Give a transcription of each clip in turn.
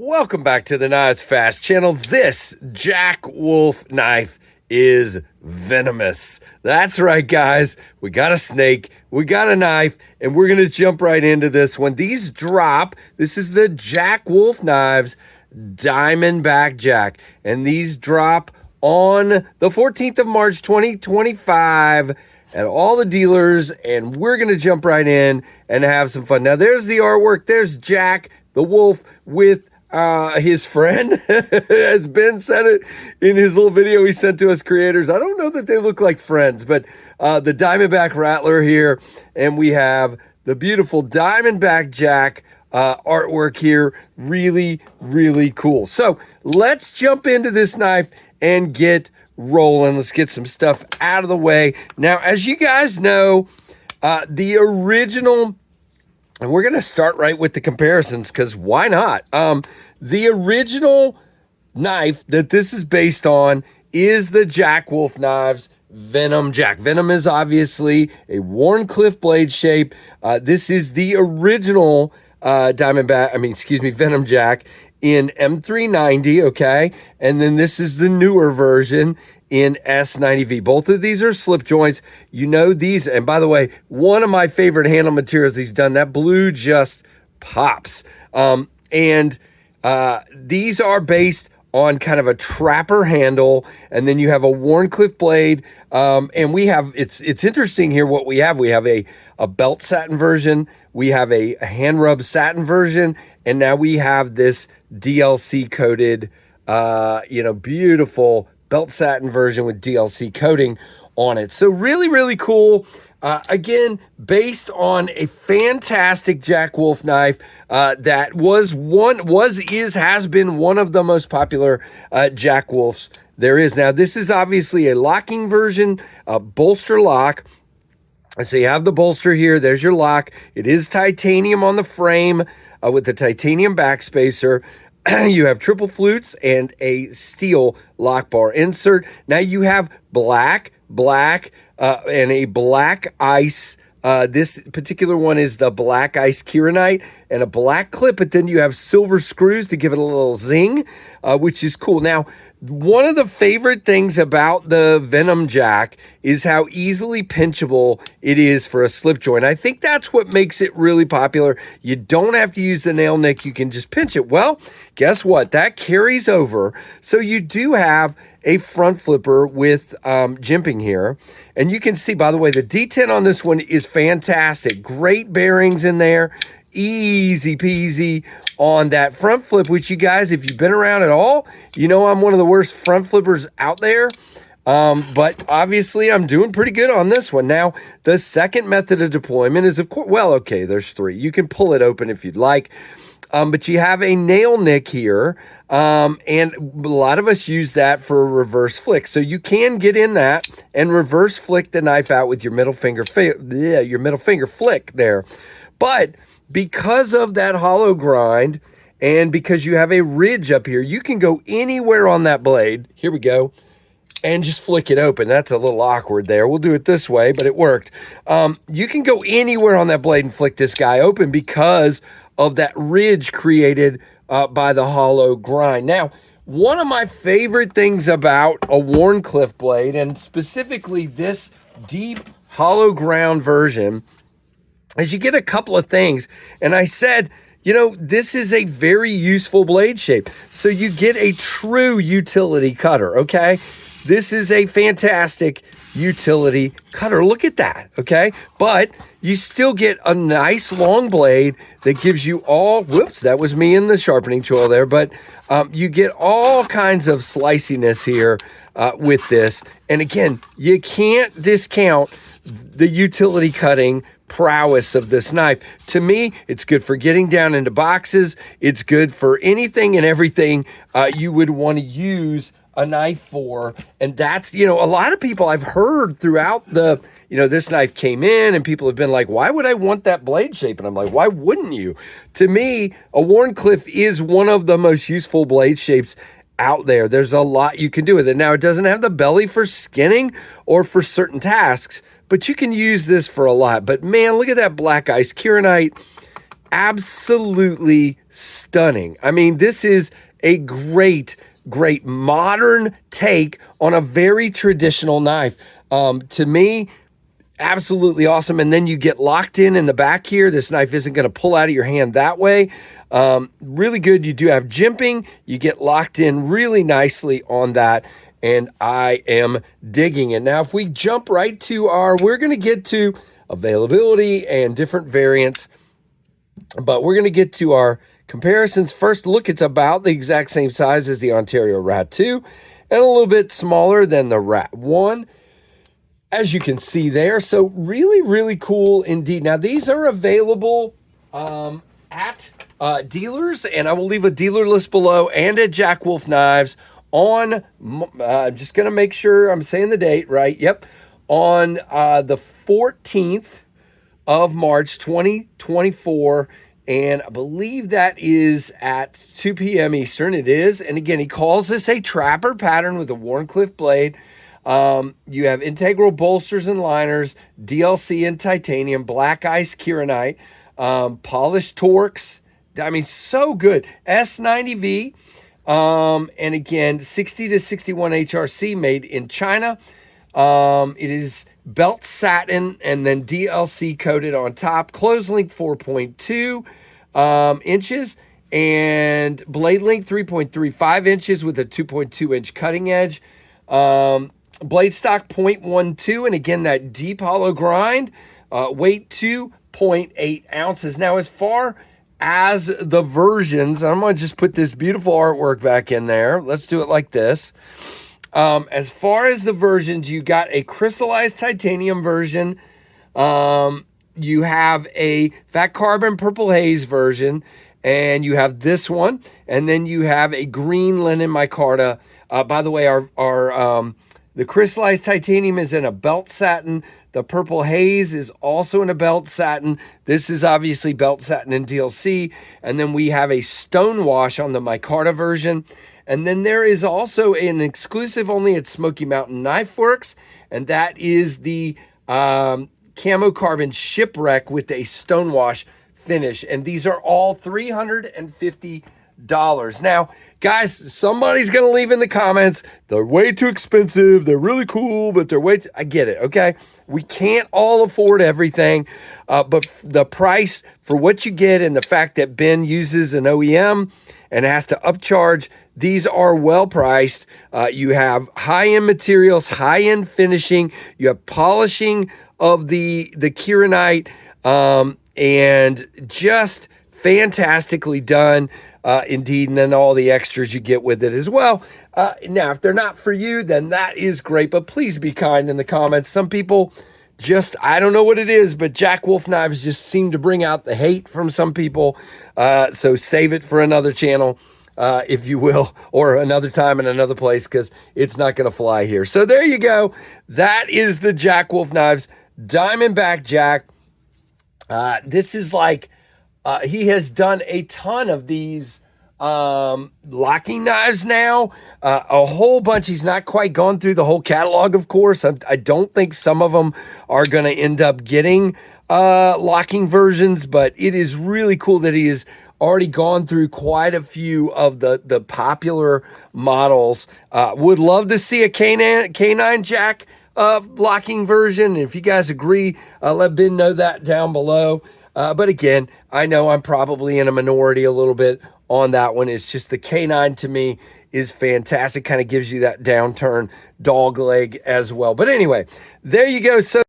Welcome back to the Knives Fast channel. This Jack Wolf knife is venomous. That's right, guys. We got a snake, we got a knife, and we're going to jump right into this one. These drop. This is the Jack Wolf Knives Diamondback Jack, and these drop on the 14th of March, 2025 at all the dealers, and we're going to jump right in and have some fun. Now, there's the artwork. There's Jack the Wolf with his friend, as Ben said it in his little video he sent to us creators. I don't know that they look like friends, but the Diamondback Rattler here, and we have the beautiful Diamondback Jack artwork here. Really, really cool. So let's jump into this knife and get rolling. Let's get some stuff out of the way. Now, as you guys know, the original, and we're going to start right with the comparisons because why not? The original knife that this is based on is the Jack Wolf Knives Venom Jack. Venom is obviously a Wharncliffe blade shape. This is the original Venom Jack in M390, okay? And then this is the newer version in S90V. Both of these are slip joints. You know these, and by the way, one of my favorite handle materials he's done, that blue just pops. These are based on kind of a trapper handle, and then you have a Wharncliffe blade, and we have, it's interesting here what we have. We have a belt satin version, we have a hand rub satin version, and now we have this DLC coated, beautiful belt satin version with DLC coating on it. So really, really cool. Again, based on a fantastic Jack Wolf knife that has been one of the most popular Jack Wolfs there is. Now, this is obviously a locking version, bolster lock. So you have the bolster here. There's your lock. It is titanium on the frame with the titanium backspacer. You have triple flutes and a steel lock bar insert. Now you have black, and a black ice. This particular one is the black ice Kieranite and a black clip, but then you have silver screws to give it a little zing, which is cool. Now, one of the favorite things about the Venom Jack is how easily pinchable it is for a slip joint. I think that's what makes it really popular. You don't have to use the nail nick. You can just pinch it. Well, guess what? That carries over. So you do have a front flipper with jimping here. And you can see, by the way, the D10 on this one is fantastic. Great bearings in there. Easy peasy on that front flip, which you guys, if you've been around at all, you know I'm one of the worst front flippers out there. But obviously I'm doing pretty good on this one. Now, the second method of deployment is, of course, well, okay, there's three. You can pull it open if you'd like. But you have a nail nick here, and a lot of us use that for a reverse flick. So you can get in that and reverse flick the knife out with your middle finger flick there. But because of that hollow grind and because you have a ridge up here, you can go anywhere on that blade. Here we go. And just flick it open. That's a little awkward there. We'll do it this way, but it worked. You can go anywhere on that blade and flick this guy open because of that ridge created by the hollow grind. Now, one of my favorite things about a Wharncliffe blade, and specifically this deep hollow ground version, is you get a couple of things. And I said, you know, this is a very useful blade shape. So you get a true utility cutter, okay? This is a fantastic utility cutter. Look at that, okay? But you still get a nice long blade that gives you all, whoops, that was me in the sharpening choil there, but you get all kinds of sliciness here with this. And again, you can't discount the utility cutting prowess of this knife. To me, it's good for getting down into boxes. It's good for anything and everything you would want to use a knife for. And that's, you know, a lot of people I've heard throughout the, you know, this knife came in and people have been like, why would I want that blade shape? And I'm like, why wouldn't you? To me, a Wharncliffe is one of the most useful blade shapes out there. There's a lot you can do with it. Now, it doesn't have the belly for skinning or for certain tasks, but you can use this for a lot. But man, look at that black ice Kieranite. absolutely stunning. I mean, this is a great modern take on a very traditional knife. To me, absolutely awesome. And then you get locked in the back here. This knife isn't going to pull out of your hand that way. Really good. You do have jimping. You get locked in really nicely on that. And I am digging it. Now, if we jump right to we're going to get to availability and different variants, but we're going to get to our comparisons. First look, it's about the exact same size as the Ontario Rat 2 and a little bit smaller than the Rat 1, as you can see there. So really, really cool indeed. Now, these are available at dealers, and I will leave a dealer list below, and at Jack Wolf Knives on, I'm just going to make sure I'm saying the date right. Yep. On the 14th of March, 2024. And I believe that is at 2 p.m. Eastern. It is. And again, he calls this a trapper pattern with a Wharncliffe blade. You have integral bolsters and liners, DLC and titanium, black ice kieranite, polished Torx. I mean, so good. S90V. And again, 60 to 61 HRC, made in China. It is belt satin and then DLC coated on top. Close length 4.2 inches and blade length 3.35 inches with a 2.2 inch cutting edge. Blade stock 0.12, and again, that deep hollow grind. Weight 2.8 ounces. Now, as far as the versions, I'm going to just put this beautiful artwork back in there. Let's do it like this. As far as the versions, you got a crystallized titanium version. You have a fat carbon purple haze version, and you have this one, and then you have a green linen micarta. By the way, the crystallized titanium is in a belt satin. The purple haze is also in a belt satin. This is obviously belt satin and DLC. And then we have a stone wash on the micarta version. And then there is also an exclusive only at Smoky Mountain Knife Works, and that is the camo carbon shipwreck with a stonewash finish. And these are all $350. Now, guys, somebody's going to leave in the comments, they're way too expensive, they're really cool, but they're way too... I get it, okay? We can't all afford everything, but the price for what you get and the fact that Ben uses an OEM and has to upcharge, these are well priced. You have high-end materials, high-end finishing, you have polishing of the kieranite, and just fantastically done. Indeed, and then all the extras you get with it as well. Now, if they're not for you, then that is great, but please be kind in the comments. Some people just, I don't know what it is, but Jack Wolf Knives just seem to bring out the hate from some people. So save it for another channel, if you will, or another time in another place, because it's not going to fly here. So there you go. That is the Jack Wolf Knives Diamondback Jack. This is like, he has done a ton of these locking knives now, a whole bunch. He's not quite gone through the whole catalog, of course. I don't think some of them are going to end up getting locking versions, but it is really cool that he has already gone through quite a few of the popular models. Would love to see a K9 Jack locking version. If you guys agree, let Ben know that down below. But again, I know I'm probably in a minority a little bit on that one. It's just the K9 to me is fantastic. Kind of gives you that downturn dog leg as well. But anyway, there you go. So,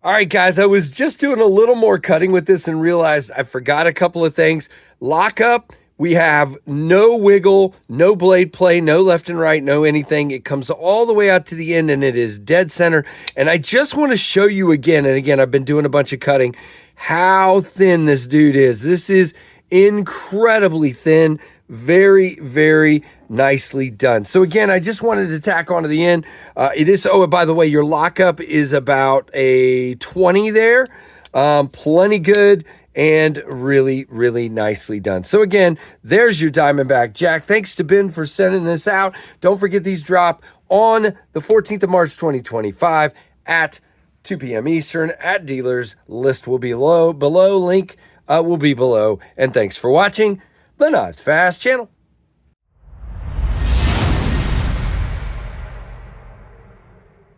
all right, guys, I was just doing a little more cutting with this and realized I forgot a couple of things. Lockup, we have no wiggle, no blade play, no left and right, no anything. It comes all the way out to the end and it is dead center. And I just want to show you again, and again, I've been doing a bunch of cutting, how thin this dude is. This is incredibly thin. Very, very nicely done. So again, I just wanted to tack onto the end. It is, oh, by the way, your lockup is about a 20 there. Plenty good and really, really nicely done. So again, there's your Diamondback Jack. Thanks to Ben for sending this out. Don't forget, these drop on the 14th of March, 2025 at 2 p.m. Eastern at dealers. List will be below. Link will be below. And thanks for watching the Knives Fast channel.